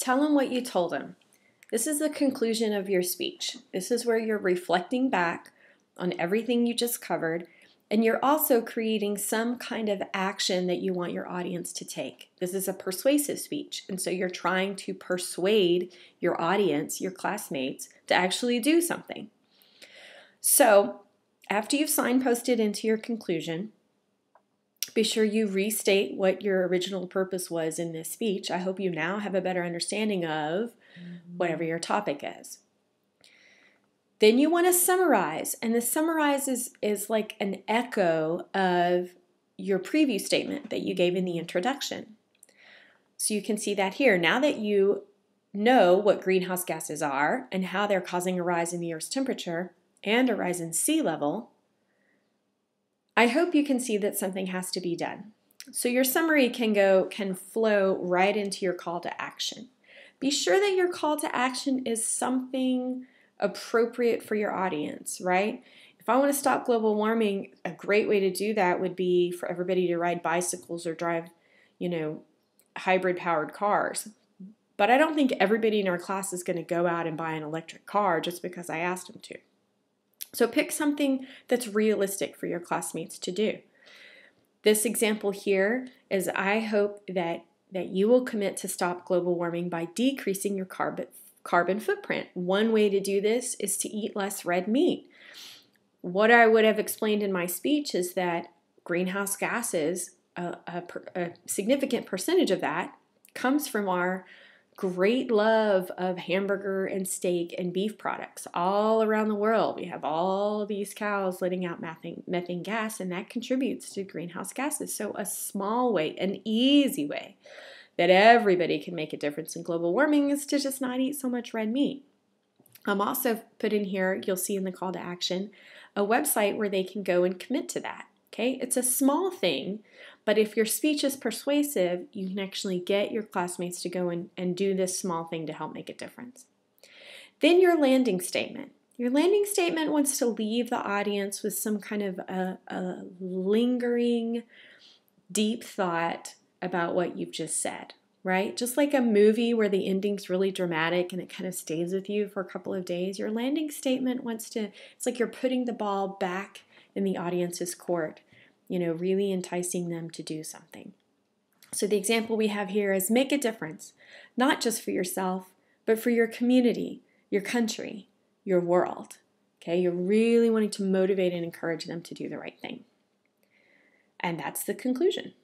Tell them what you told them. This is the conclusion of your speech. This is where you're reflecting back on everything you just covered, and you're also creating some kind of action that you want your audience to take. This is a persuasive speech, and so you're trying to persuade your audience, your classmates, to actually do something. So after you've signposted into your conclusion, be sure you restate what your original purpose was in this speech. I hope you now have a better understanding of whatever your topic is. Then you want to summarize, and the summarize is like an echo of your preview statement that you gave in the introduction. So you can see that here. Now that you know what greenhouse gases are and how they're causing a rise in the Earth's temperature and a rise in sea level, I hope you can see that something has to be done. So your summary can flow right into your call to action. Be sure that your call to action is something appropriate for your audience, right? If I want to stop global warming, a great way to do that would be for everybody to ride bicycles or drive, hybrid powered cars. But I don't think everybody in our class is going to go out and buy an electric car just because I asked them to. So pick something that's realistic for your classmates to do. This example here is I hope that you will commit to stop global warming by decreasing your carbon footprint. One way to do this is to eat less red meat. What I would have explained in my speech is that greenhouse gases, a significant percentage of that comes from our great love of hamburger and steak and beef products all around the world. We have all these cows letting out methane gas, and that contributes to greenhouse gases. So a small way, an easy way that everybody can make a difference in global warming is to just not eat so much red meat. I'm also put in here, you'll see in the call to action, a website where they can go and commit to that. Okay, it's a small thing, but if your speech is persuasive, you can actually get your classmates to go and do this small thing to help make a difference. Then your landing statement. Your landing statement wants to leave the audience with some kind of a lingering, deep thought about what you've just said, right? Just like a movie where the ending's really dramatic and it kind of stays with you for a couple of days, your landing statement it's like you're putting the ball back in the audience's court, really enticing them to do something. So the example we have here is make a difference, not just for yourself, but for your community, your country, your world. Okay, you're really wanting to motivate and encourage them to do the right thing. And that's the conclusion.